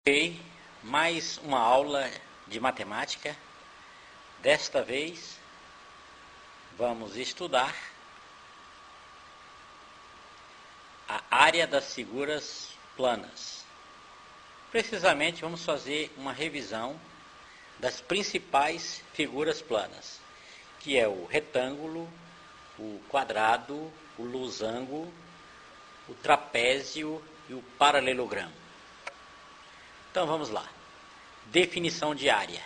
Ok, mais uma aula de matemática. Desta vez vamos estudar a área das figuras planas. Precisamente vamos fazer uma revisão das principais figuras planas, que é o retângulo, o quadrado, o losango, o trapézio e o paralelogramo. Então vamos lá. Definição de área.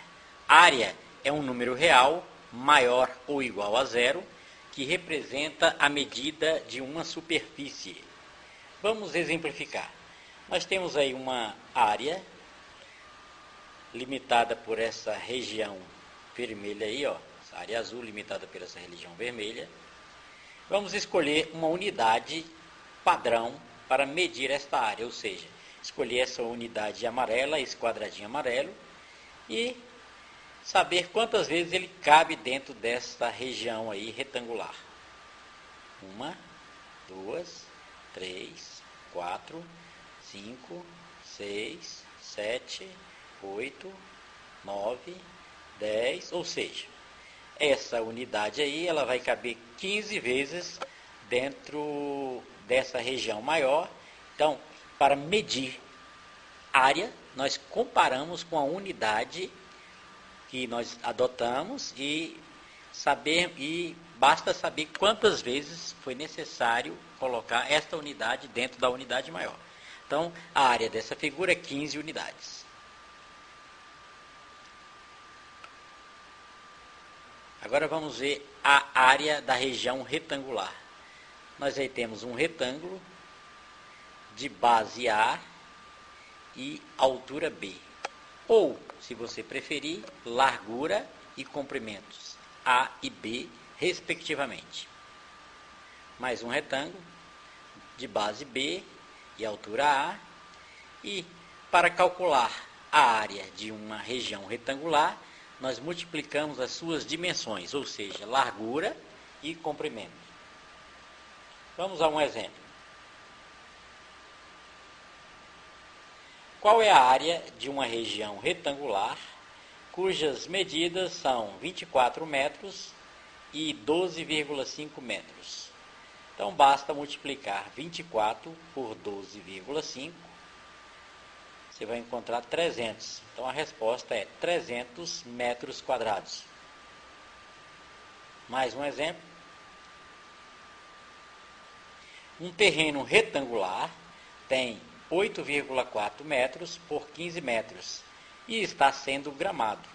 Área é um número real maior ou igual a zero que representa a medida de uma superfície. Vamos exemplificar. Nós temos aí uma área limitada por essa região vermelha aí, ó, essa área azul limitada por essa região vermelha. Vamos escolher uma unidade padrão para medir esta área, ou seja, escolher essa unidade amarela, esse quadradinho amarelo, e saber quantas vezes ele cabe dentro desta região aí retangular. 1, 2, 3, 4, 5, 6, 7, 8, 9, 10, ou seja, essa unidade aí ela vai caber 15 vezes dentro dessa região maior. Então, para medir área, nós comparamos com a unidade que nós adotamos e basta saber quantas vezes foi necessário colocar esta unidade dentro da unidade maior. Então, a área dessa figura é 15 unidades. Agora vamos ver a área da região retangular. Nós aí temos um retângulo de base A e altura B. Ou, se você preferir, largura e comprimentos A e B, respectivamente. Mais um retângulo de base B e altura A. E, para calcular a área de uma região retangular, nós multiplicamos as suas dimensões, ou seja, largura e comprimento. Vamos a um exemplo. Qual é a área de uma região retangular cujas medidas são 24 metros e 12,5 metros? Então, basta multiplicar 24 por 12,5. Você vai encontrar 300. Então, a resposta é 300 metros quadrados. Mais um exemplo. Um terreno retangular tem 8,4 metros por 15 metros e está sendo gramado.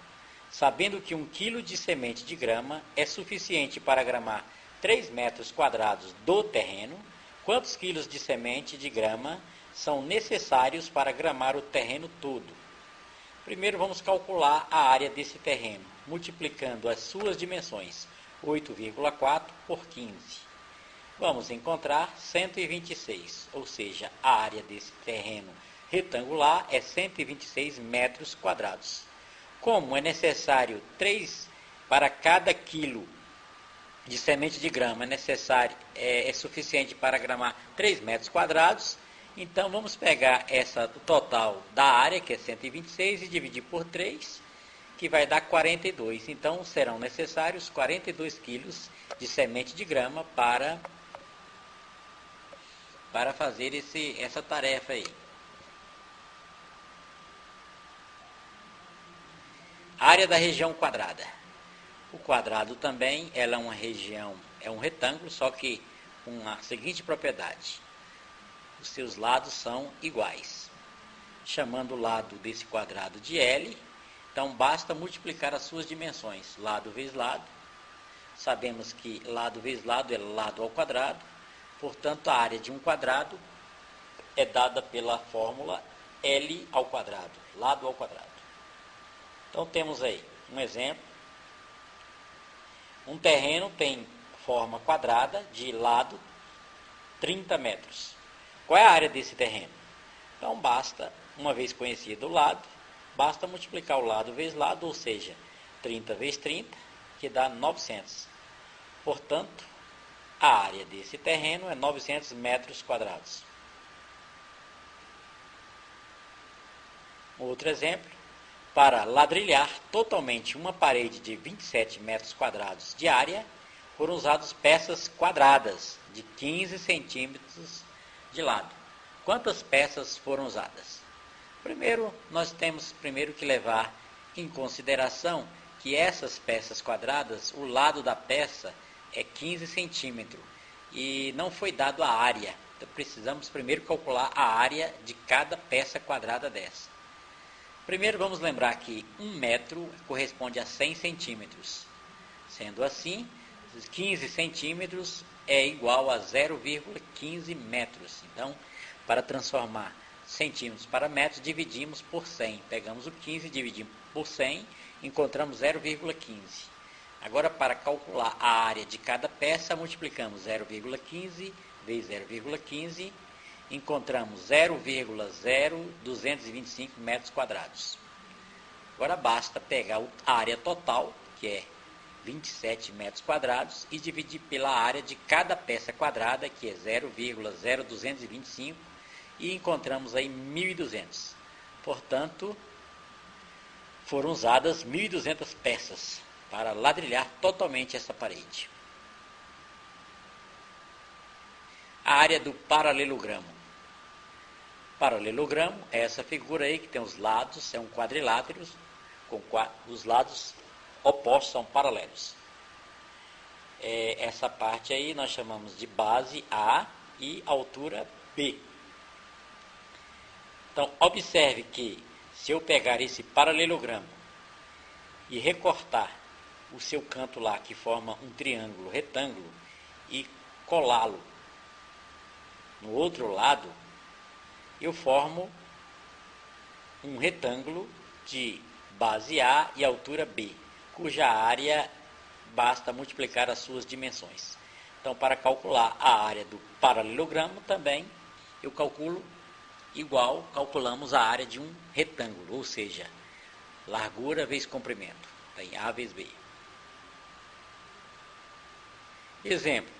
Sabendo que 1 kg de semente de grama é suficiente para gramar 3 metros quadrados do terreno, quantos quilos de semente de grama são necessários para gramar o terreno todo? Primeiro vamos calcular a área desse terreno, multiplicando as suas dimensões, 8,4 por 15. Vamos encontrar 126, ou seja, a área desse terreno retangular é 126 metros quadrados. Como é necessário 3 para cada quilo de semente de grama, é suficiente para gramar 3 metros quadrados, então vamos pegar o total da área, que é 126, e dividir por 3, que vai dar 42. Então serão necessários 42 quilos de semente de grama para fazer essa tarefa aí. Área da região quadrada. O quadrado também ela é uma região, é um retângulo, só que com a seguinte propriedade. Os seus lados são iguais. Chamando o lado desse quadrado de L, então basta multiplicar as suas dimensões. Lado vezes lado. Sabemos que lado vezes lado é lado ao quadrado. Portanto, a área de um quadrado é dada pela fórmula L ao quadrado, lado ao quadrado. Então, temos aí um exemplo. Um terreno tem forma quadrada de lado 30 metros. Qual é a área desse terreno? Então, basta, uma vez conhecido o lado, basta multiplicar o lado vezes lado, ou seja, 30 vezes 30, que dá 900. Portanto, a área desse terreno é 900 metros quadrados. Outro exemplo, para ladrilhar totalmente uma parede de 27 metros quadrados de área, foram usadas peças quadradas de 15 centímetros de lado. Quantas peças foram usadas? Primeiro, nós temos que levar em consideração que essas peças quadradas, o lado da peça é 15 centímetros e não foi dado a área. Então, precisamos primeiro calcular a área de cada peça quadrada dessa. Primeiro, vamos lembrar que 1 metro corresponde a 100 centímetros. Sendo assim, 15 centímetros é igual a 0,15 metros. Então, para transformar centímetros para metros, dividimos por 100. Pegamos o 15, dividimos por 100, encontramos 0,15. Agora, para calcular a área de cada peça, multiplicamos 0,15 vezes 0,15, encontramos 0,0225 metros quadrados. Agora basta pegar a área total, que é 27 metros quadrados, e dividir pela área de cada peça quadrada, que é 0,0225, e encontramos aí 1.200. Portanto, foram usadas 1.200 peças para ladrilhar totalmente essa parede. A área do paralelogramo. Paralelogramo é essa figura aí que tem os lados, é um quadrilátero, com os lados opostos são paralelos. Essa parte aí nós chamamos de base A e altura B. Então, observe que se eu pegar esse paralelogramo e recortar o seu canto lá, que forma um triângulo retângulo, e colá-lo no outro lado, eu formo um retângulo de base A e altura B, cuja área basta multiplicar as suas dimensões. Então, para calcular a área do paralelogramo, também eu calculo calculamos a área de um retângulo, ou seja, largura vezes comprimento, tem A vezes B. Exemplo.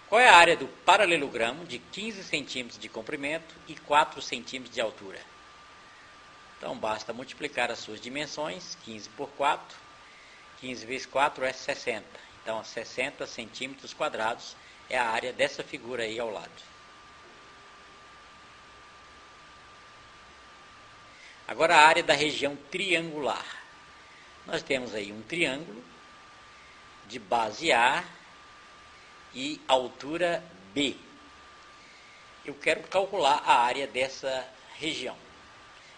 Qual é a área do paralelogramo de 15 centímetros de comprimento e 4 centímetros de altura? Então, basta multiplicar as suas dimensões, 15 por 4, 15 vezes 4 é 60. Então, 60 centímetros quadrados é a área dessa figura aí ao lado. Agora, a área da região triangular. Nós temos aí um triângulo de base A e altura B. Eu quero calcular a área dessa região.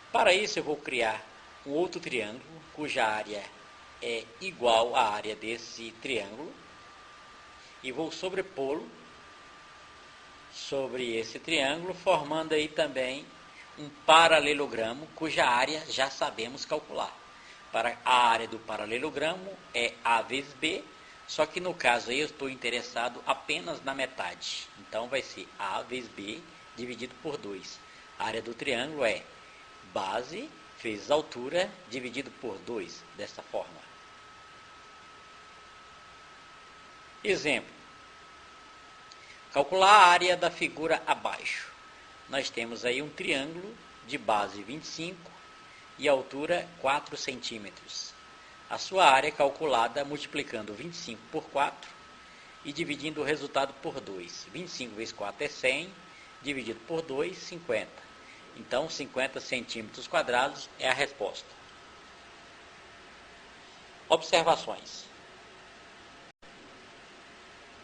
Para isso, eu vou criar um outro triângulo, cuja área é igual à área desse triângulo, e vou sobrepô-lo sobre esse triângulo, formando aí também um paralelogramo, cuja área já sabemos calcular. Para a área do paralelogramo é A vezes B, só que no caso aí eu estou interessado apenas na metade. Então vai ser A vezes B dividido por 2. A área do triângulo é base vezes altura dividido por 2, desta forma. Exemplo. Calcular a área da figura abaixo. Nós temos aí um triângulo de base 25 e altura 4 centímetros. A sua área é calculada multiplicando 25 por 4 e dividindo o resultado por 2. 25 vezes 4 é 100, dividido por 2, 50. Então, 50 centímetros quadrados é a resposta. Observações.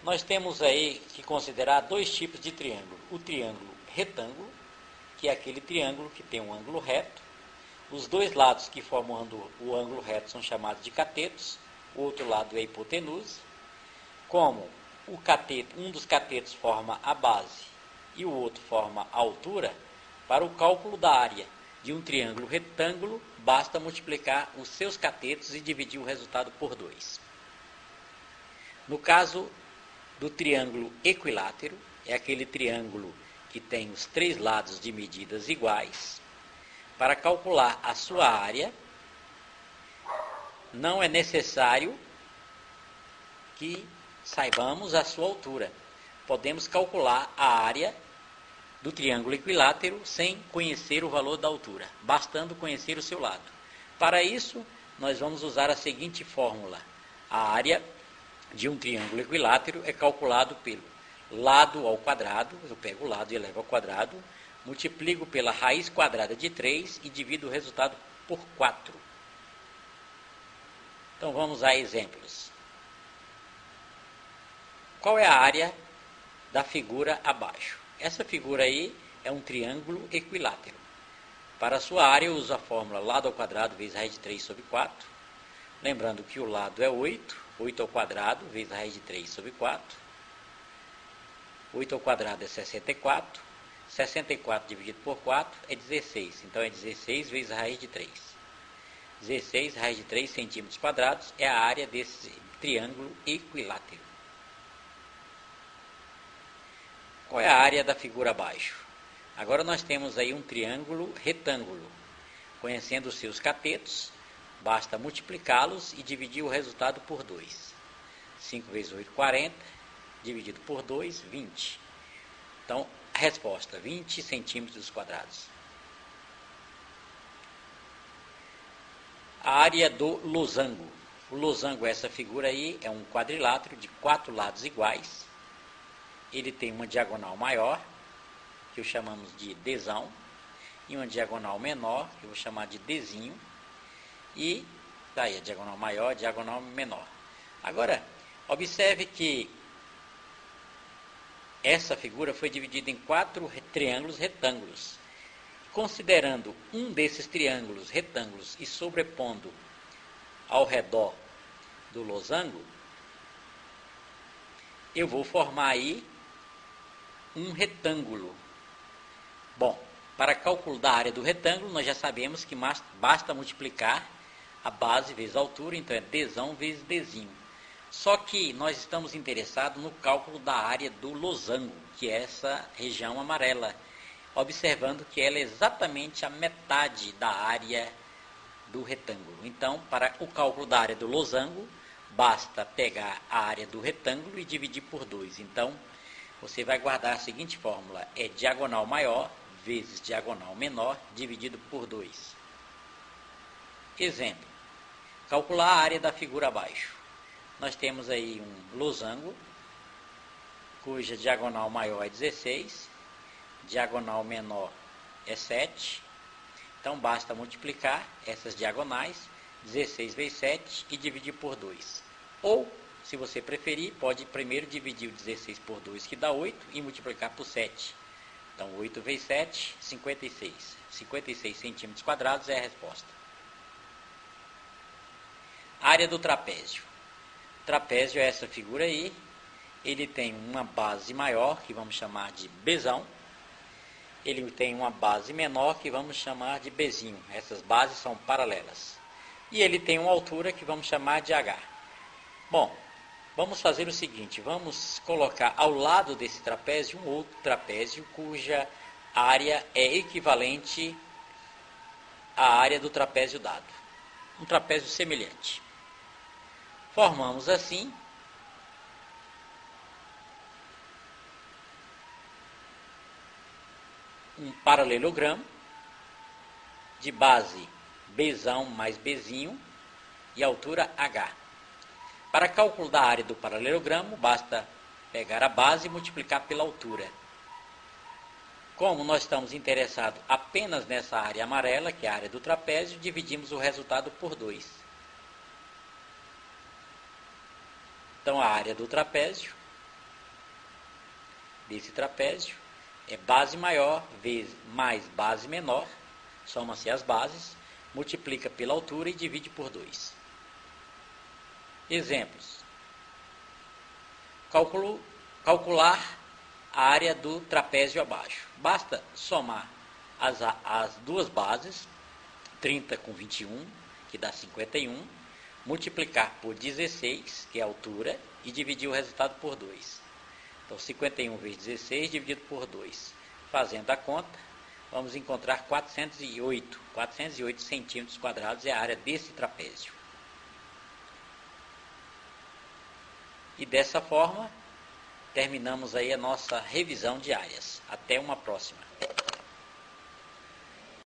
Nós temos aí que considerar dois tipos de triângulo. O triângulo retângulo, que é aquele triângulo que tem um ângulo reto. Os dois lados que formam o ângulo reto são chamados de catetos. O outro lado é a hipotenusa. Como um dos catetos forma a base e o outro forma a altura, para o cálculo da área de um triângulo retângulo, basta multiplicar os seus catetos e dividir o resultado por 2. No caso do triângulo equilátero, é aquele triângulo que tem os três lados de medidas iguais. Para calcular a sua área, não é necessário que saibamos a sua altura. Podemos calcular a área do triângulo equilátero sem conhecer o valor da altura, bastando conhecer o seu lado. Para isso, nós vamos usar a seguinte fórmula. A área de um triângulo equilátero é calculado pelo lado ao quadrado, eu pego o lado e elevo ao quadrado, multiplico pela raiz quadrada de 3 e divido o resultado por 4. Então vamos a exemplos. Qual é a área da figura abaixo? Essa figura aí é um triângulo equilátero. Para a sua área eu uso a fórmula lado ao quadrado vezes raiz de 3 sobre 4. Lembrando que o lado é 8, 8 ao quadrado vezes a raiz de 3 sobre 4. 8 ao quadrado é 64. 64 dividido por 4 é 16. Então é 16 vezes a raiz de 3. 16 raiz de 3 centímetros quadrados é a área desse triângulo equilátero. Qual é a área da figura abaixo? Agora nós temos aí um triângulo retângulo. Conhecendo os seus catetos, basta multiplicá-los e dividir o resultado por 2. 5 vezes 8, 40. Dividido por 2, 20. Então, a resposta, 20 centímetros quadrados. A área do losango. O losango, essa figura aí, é um quadrilátero de 4 lados iguais. Ele tem uma diagonal maior, que o chamamos de Dzão, e uma diagonal menor, que eu vou chamar de Dzinho, e daí a diagonal maior, a diagonal menor. Agora, observe que essa figura foi dividida em 4 triângulos retângulos. Considerando um desses triângulos retângulos e sobrepondo ao redor do losango, eu vou formar aí um retângulo. Bom, para cálculo da área do retângulo, nós já sabemos que basta multiplicar a base vezes a altura, então é Dzão vezes Dzinho. Só que nós estamos interessados no cálculo da área do losango, que é essa região amarela, observando que ela é exatamente a metade da área do retângulo. Então, para o cálculo da área do losango, basta pegar a área do retângulo e dividir por 2. Então, você vai guardar a seguinte fórmula, é diagonal maior vezes diagonal menor dividido por 2. Exemplo, calcular a área da figura abaixo. Nós temos aí um losango, cuja diagonal maior é 16, diagonal menor é 7. Então, basta multiplicar essas diagonais, 16 vezes 7, e dividir por 2. Ou, se você preferir, pode primeiro dividir o 16 por 2, que dá 8, e multiplicar por 7. Então, 8 vezes 7, 56. 56 centímetros quadrados é a resposta. Área do trapézio. O trapézio é essa figura aí. Ele tem uma base maior, que vamos chamar de Bzão. Ele tem uma base menor, que vamos chamar de Bzinho. Essas bases são paralelas. E ele tem uma altura, que vamos chamar de H. Bom, vamos fazer o seguinte, vamos colocar ao lado desse trapézio um outro trapézio cuja área é equivalente à área do trapézio dado. Um trapézio semelhante. Formamos assim um paralelogramo de base Bzão mais Bzinho e altura H. Para cálculo da área do paralelogramo, basta pegar a base e multiplicar pela altura. Como nós estamos interessados apenas nessa área amarela, que é a área do trapézio, dividimos o resultado por 2. Então, a área do trapézio, desse trapézio, é base maior vezes mais base menor, soma-se as bases, multiplica pela altura e divide por 2. Exemplos. Calcular a área do trapézio abaixo. Basta somar as duas bases, 30 com 21, que dá 51, multiplicar por 16, que é a altura, e dividir o resultado por 2. Então, 51 vezes 16 dividido por 2. Fazendo a conta, vamos encontrar 408. 408 centímetros quadrados é a área desse trapézio. E dessa forma, terminamos aí a nossa revisão de áreas. Até uma próxima.